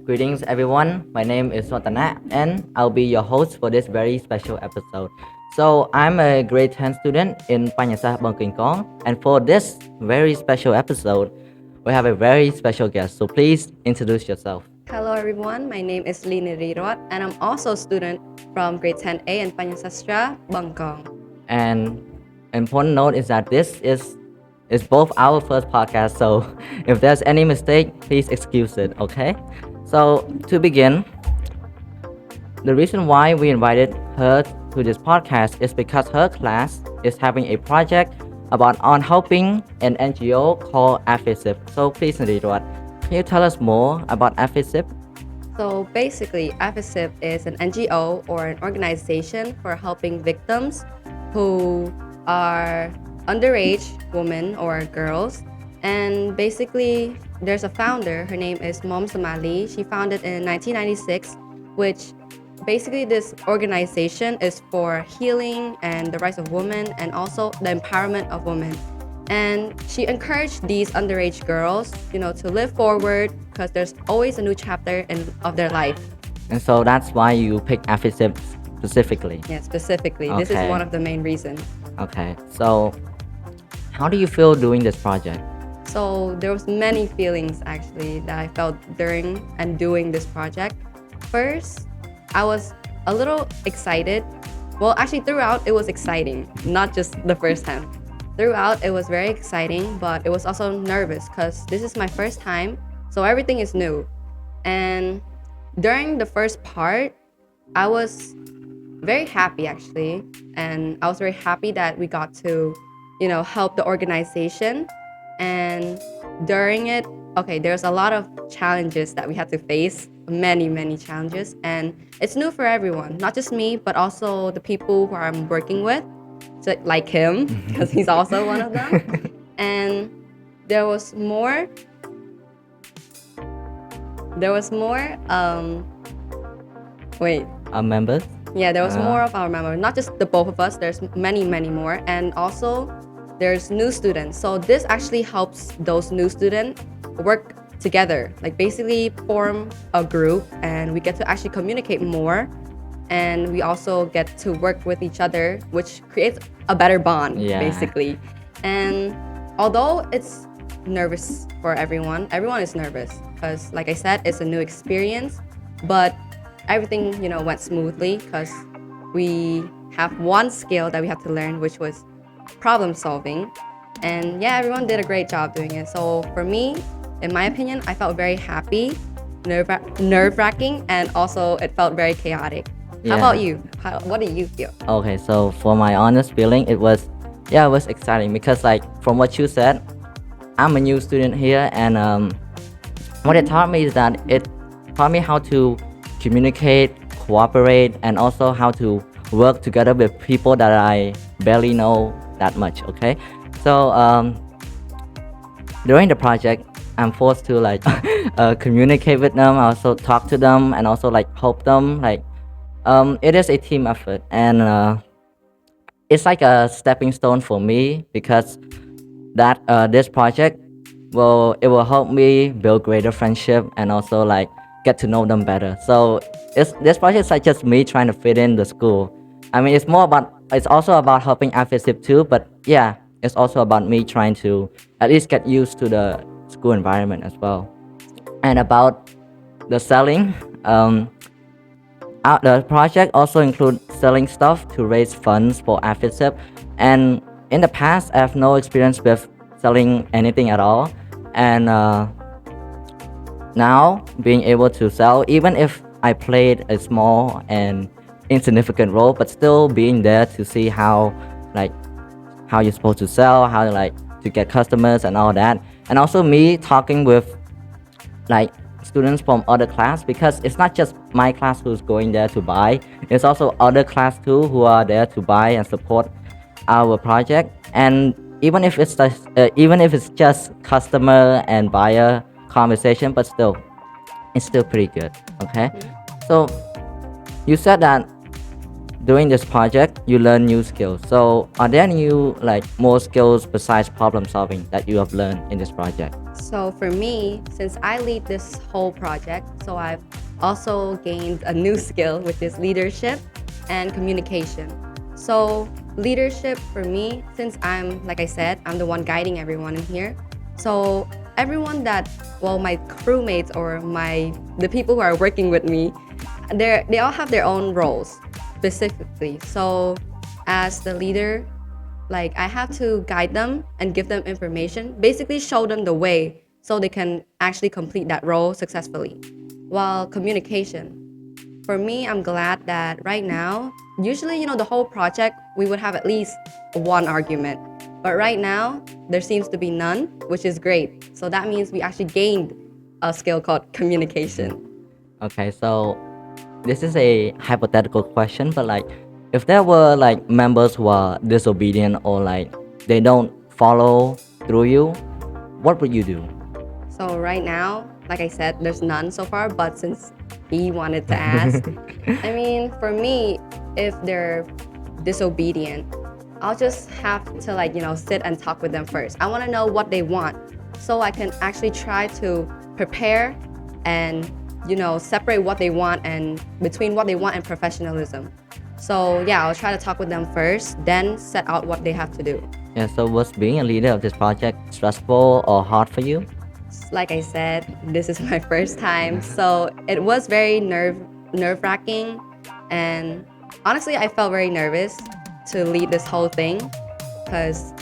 Greetings, everyone. My name is Sovanrotanak, and I'll be your host for this very special episode. So, I'm a grade 10 student in PSIS Kong, and for this very special episode, we have a very special guest. So, please introduce yourself. Hello everyone, my name is Ly Nearyroth and I'm also a student from grade 10A in Panyasastra, Bangkok. And important note is that this is both our first podcast. So, if there's any mistake, please excuse it. Okay. So, to begin, the reason why we invited her to this podcast is because her class is having a project about on helping an NGO called AFESIP. So please, Nearyroth, can you tell us more about AFESIP? So basically, AFESIP is an NGO or an organization for helping victims who are underage women or girls. And basically, there's a founder, her name is Mom Somali. She founded in 1996, which basically this organization is for healing and the rights of women and also the empowerment of women. And she encouraged these underage girls, to live forward because there's always a new chapter of their life. And so that's why you picked AFESIP specifically. Yeah, specifically. This is Okay. one of the main reasons. Okay. So how do you feel doing this project? So there was many feelings actually that I felt during and doing this project. First, I was a little excited. Well, actually throughout it was exciting, not just the first time. Throughout it was very exciting, but it was also nervous because this is my first time, so everything is new. And during the first part, I was very happy actually, and I was very happy that we got to, help the organization. And during it, okay, there's a lot of challenges that we had to face, many challenges, and it's new for everyone, not just me, but also the people who I'm working with, so like him, because he's also one of them. And there was more, wait, Members? yeah, there was more of our members, not just the both of us, there's many more. And also there's new students. So this actually helps those new students work together, like basically form a group, and we get to actually communicate more. And we also get to work with each other, which creates a better bond, Yeah. basically. And although it's nervous for everyone is nervous because, like I said, it's a new experience. But everything, went smoothly because we have one skill that we have to learn, which was problem solving. And yeah, everyone did a great job doing it. So for me, in my opinion, I felt very happy, nerve-wracking, and also it felt very chaotic. Yeah. How about you? What do you feel? Okay, so for my honest feeling, it was exciting because like from what you said, I'm a new student here, and what it taught me is that it taught me how to communicate, cooperate, and also how to work together with people that I barely know that much. Okay, so during the project, I'm forced to like communicate with them, also talk to them, and also like help them. Like it is a team effort, and it's like a stepping stone for me because that this project will help me build greater friendship and also like get to know them better. So this project is like just me trying to fit in the school. I mean, it's also about helping AFESIP too, but yeah, it's also about me trying to at least get used to the school environment as well. And about the selling, the project also includes selling stuff to raise funds for AFESIP. And in the past, I have no experience with selling anything at all. And now being able to sell, even if I played a small and insignificant role, but still being there to see how you're supposed to sell, how to get customers and all that. And also me talking with like students from other class, because it's not just my class who's going there to buy, it's also other class too who are there to buy and support our project. And even if it's just customer and buyer conversation, but still it's still pretty good. Okay, so you said that during this project you learn new skills. So are there new more skills besides problem solving that you have learned in this project? So for me, since I lead this whole project, so I've also gained a new skill, which is leadership and communication. So leadership for me, since I'm, like I said, I'm the one guiding everyone in here. So everyone that, well, my crewmates or the people who are working with me, they all have their own roles specifically. So as the leader, like I have to guide them and give them information, basically show them the way so they can actually complete that role successfully. While communication, for me, I'm glad that right now, usually, the whole project, we would have at least one argument. But right now, there seems to be none, which is great. So that means we actually gained a skill called communication. Okay, so this is a hypothetical question, but like, if there were like members who are disobedient or like they don't follow through you, what would you do? So right now, like I said, there's none so far, but since he wanted to ask, I mean, for me, if they're disobedient, I'll just have to sit and talk with them first. I want to know what they want so I can actually try to prepare and, separate what they want and between what they want and professionalism. So yeah, I'll try to talk with them first, then set out what they have to do. Yeah, so was being a leader of this project stressful or hard for you? Like I said, this is my first time, so it was very nerve-wracking, and honestly, I felt very nervous to lead this whole thing because,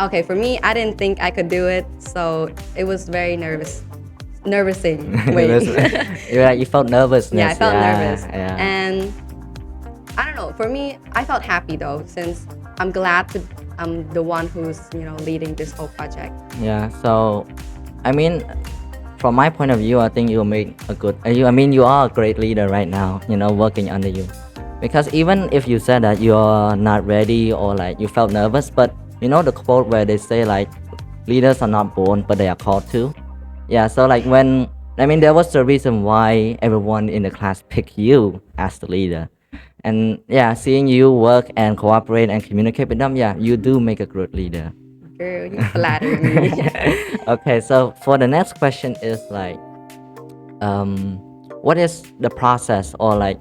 okay, for me, I didn't think I could do it, so it was very nervousing. Wait. You felt nervousness. Yeah, I felt nervous. Yeah. And I don't know, for me, I felt happy though, since I'm the one who's, leading this whole project. Yeah, so I mean, from my point of view, I think you'll make a good. You are a great leader right now. Working under you, because even if you said that you're not ready or like you felt nervous, but the quote where they say like, leaders are not born, but they are called to. Yeah, so like there was the reason why everyone in the class picked you as the leader, and yeah, seeing you work and cooperate and communicate with them, yeah, you do make a good leader. Girl, you flatter me. Okay, so for the next question is like, what is the process or like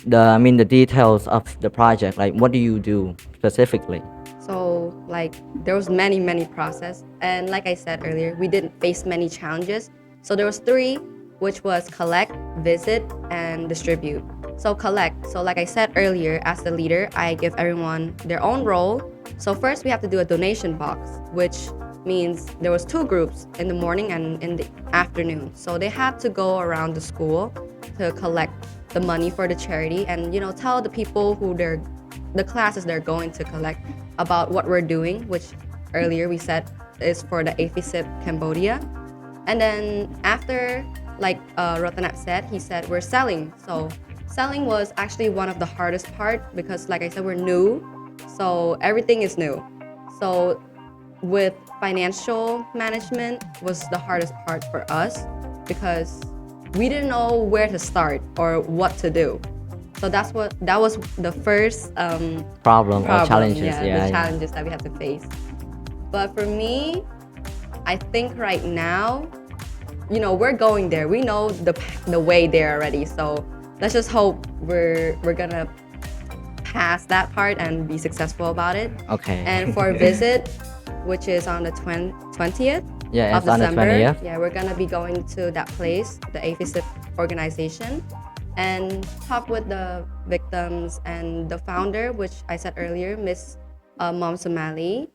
the details of the project? Like, what do you do specifically? So like there was many process, and like I said earlier, we didn't face many challenges. So there was three, which was collect, visit, and distribute. So collect. So like I said earlier, as the leader, I give everyone their own role. So first we have to do a donation box, which means there was two groups in the morning and in the afternoon. So they had to go around the school to collect the money for the charity and tell the people the classes they're going to collect about what we're doing, which earlier we said is for the AFESIP Cambodia. And then after, like Rotanak said, he said we're selling. So selling was actually one of the hardest part because like I said, we're new, so everything is new. So with financial management was the hardest part for us because we didn't know where to start or what to do. So that was the first problem or challenges. The challenges that we had to face. But for me, I think right now, we're going there. We know the way there already. So let's just hope we're gonna pass that part and be successful about it. Okay. And for visit, which is on the 20th yeah, of it's on the December, 20th. yeah, we're gonna be going to that place, the AFESIP organization, and talk with the victims and the founder, which I said earlier, Miss Mom Somali,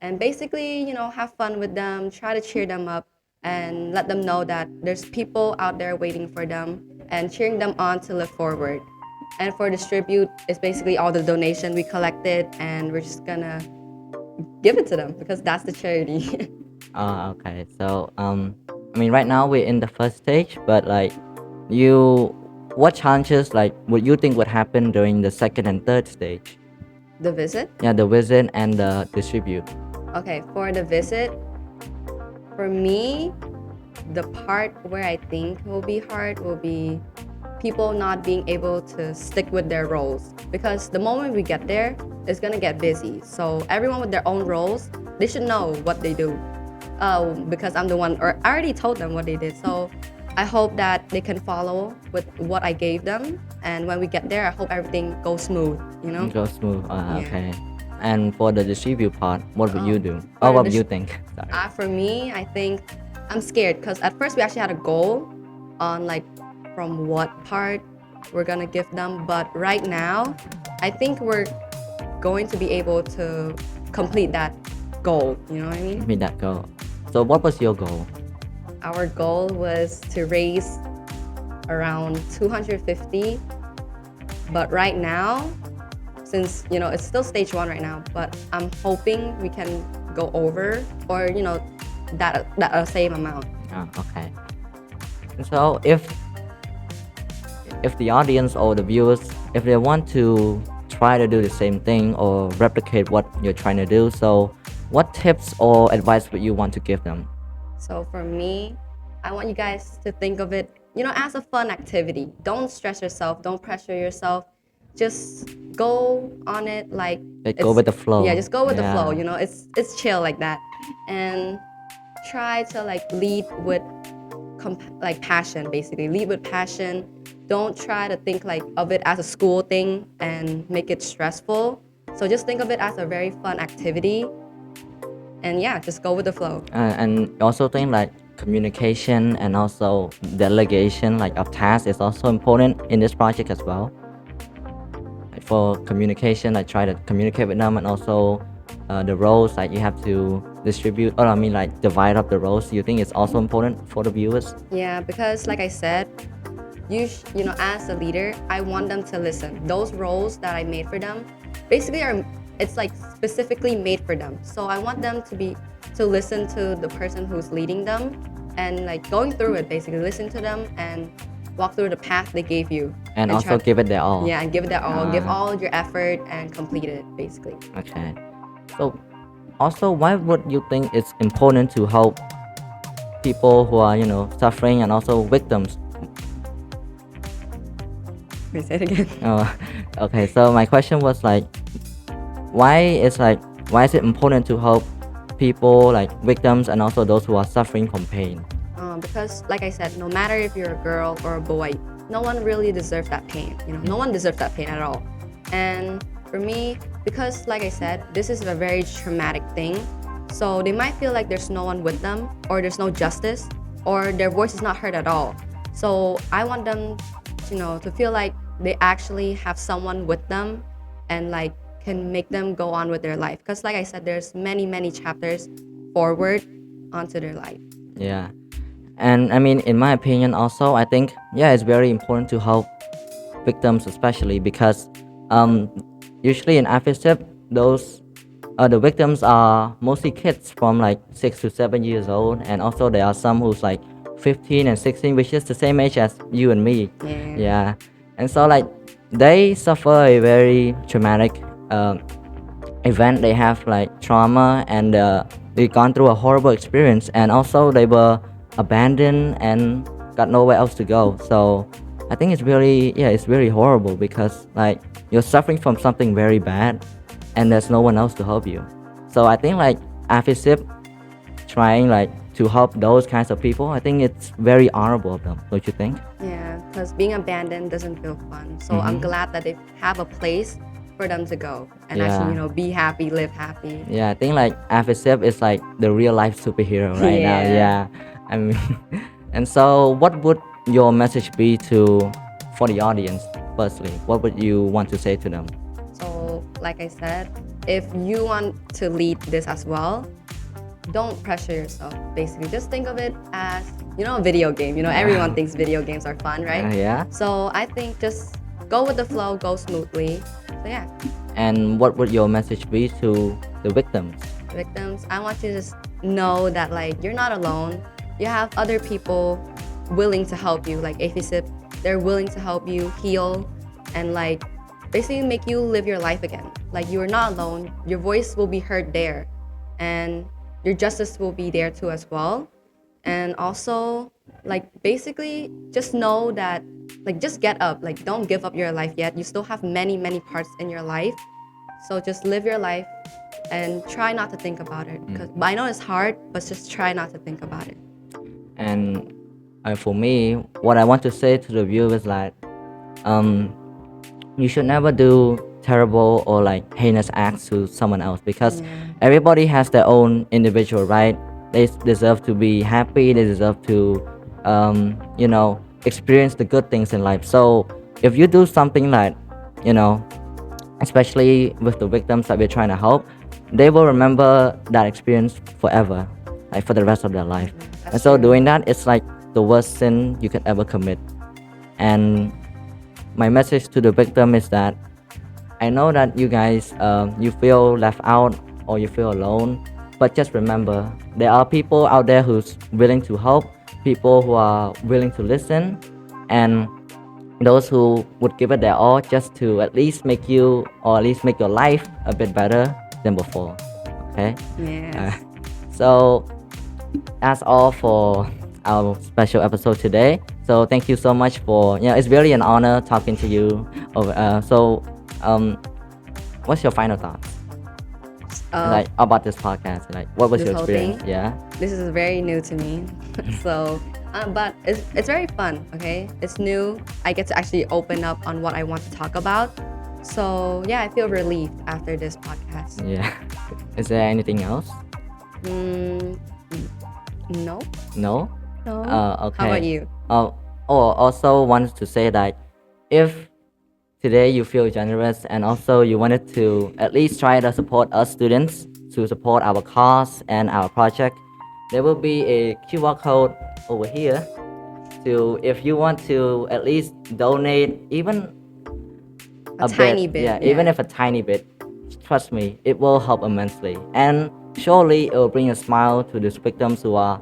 and basically, have fun with them, try to cheer them up, and let them know that there's people out there waiting for them and cheering them on to live forward. And for distribute, it's basically all the donation we collected, and we're just gonna give it to them because that's the charity. Okay. So right now we're in the first stage, but like, what challenges like would you think would happen during the second and third stage? The visit? Yeah, the visit and the distribute. Okay, for the visit, for me, the part where I think will be hard will be people not being able to stick with their roles, because the moment we get there, it's gonna get busy. So everyone with their own roles, they should know what they do. because I'm the one, or I already told them what they did. So I hope that they can follow with what I gave them. And when we get there, I hope everything goes smooth, you know? Go smooth. Yeah. Okay. And for the distribute part, what would you do? for Or what the would you think? Sorry. For me, I think I'm scared because at first we actually had a goal on like from what part we're gonna give them, but right now, I think we're going to be able to complete that goal. You know what I mean? Meet that goal. So what was your goal? Our goal was to raise around 250, but right now, since it's still stage 1 right now, but I'm hoping we can go over, or that same amount. Okay. So if the audience or the viewers, if they want to try to do the same thing or replicate what you're trying to do, so what tips or advice would you want to give them? So for me, I want you guys to think of it, as a fun activity. Don't stress yourself, don't pressure yourself. Just go on it like Go with the flow. Yeah, just go with the flow. Yeah. It's chill like that, and try to like lead with passion. Basically, lead with passion. Don't try to think like of it as a school thing and make it stressful. So just think of it as a very fun activity, and yeah, just go with the flow. And also think like communication and also delegation like of tasks is also important in this project as well. Like for communication, I try to communicate with them, and also the roles like you have to distribute, or I mean like divide up the roles. You think it's also important for the viewers? Yeah, because like I said, as a leader, I want them to listen. Those roles that I made for them, basically it's like specifically made for them. So I want them to listen to the person who's leading them, and like going through it, basically listen to them and walk through the path they gave you. And also give it their all. Yeah, and give it their all. Give all your effort and complete it, basically. Okay. So also, why would you think it's important to help people who are, suffering and also victims? Can you say it again? Okay, so my question was like, why is it important to help people like victims and also those who are suffering from pain? Because like I said, no matter if you're a girl or a boy, no one really deserves that pain. No one deserves that pain at all. And for me, because like I said, this is a very traumatic thing, so they might feel like there's no one with them, or there's no justice, or their voice is not heard at all. So I want them, to feel like they actually have someone with them, and like can make them go on with their life. Because like I said, there's many chapters forward onto their life. Yeah. And I mean, in my opinion also, I think, yeah, it's very important to help victims, especially because usually in AFESIP, the victims are mostly kids from like 6 to 7 years old, and also there are some who's like 15 and 16, which is the same age as you and me. Yeah. And so like they suffer a very traumatic event. They have like trauma, and they've gone through a horrible experience, and also they were abandoned and got nowhere else to go. So I think it's really horrible, because like you're suffering from something very bad and there's no one else to help you. So I think like AFESIP trying like to help those kinds of people, I think it's very honorable of them, don't you think? Yeah, because being abandoned doesn't feel fun. So I'm glad that they have a place for them to go and actually, be happy, live happy. Yeah, I think like AFESIP is like the real life superhero right now. Yeah. I mean, and so what would your message be for the audience? Firstly, what would you want to say to them? So, like I said, if you want to lead this as well, don't pressure yourself. Basically, just think of it as, a video game. Everyone thinks video games are fun, right? Yeah. So I think just go with the flow, go smoothly. So yeah. And what would your message be to the victims? Victims, I want you to just know that like you're not alone. You have other people willing to help you, like AFESIP. They're willing to help you heal and like basically make you live your life again. Like you are not alone. Your voice will be heard there, and your justice will be there too as well. And also, like basically, just know that like just get up. Like don't give up your life yet. You still have many parts in your life. So just live your life and try not to think about it. Because I know it's hard, but just try not to think about it. And for me, what I want to say to the viewers is like, you should never do terrible or like heinous acts to someone else, because everybody has their own individual right. They deserve to be happy. They deserve to, experience the good things in life. So if you do something like, especially with the victims that we're trying to help, they will remember that experience forever, like for the rest of their life. And so doing that, it's like the worst sin you can ever commit. And my message to the victim is that I know that you guys, you feel left out or you feel alone, but just remember, there are people out there who's willing to help, people who are willing to listen, and those who would give it their all just to at least make you, or at least make your life a bit better than before. Okay? Yes. So that's all for our special episode today. So thank you so much for, it's really an honor talking to you. What's your final thoughts? Like about this podcast? Like, what was This your whole experience? thing? Yeah. This is very new to me. So, but it's very fun, okay? It's new. I get to actually open up on what I want to talk about. So, yeah, I feel relieved after this podcast. Yeah. Is there anything else? No? No? No. Okay. How about you? Also wanted to say that if today you feel generous and also you wanted to at least try to support us students, to support our cause and our project, there will be a QR code over here. To if you want to at least donate even A tiny bit, yeah, yeah. even if a tiny bit, trust me, it will help immensely. And surely it will bring a smile to these victims who are,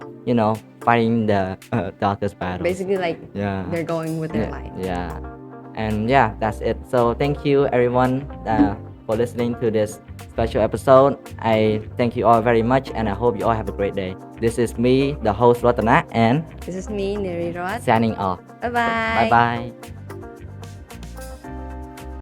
fighting the darkest battles. Basically, like, Yeah. they're going with their life. Yeah. And yeah, that's it. So thank you everyone for listening to this special episode. I thank you all very much, and I hope you all have a great day. This is me, the host Rotanak, and This is me, Nearyroth. signing off. Bye-bye. Bye bye.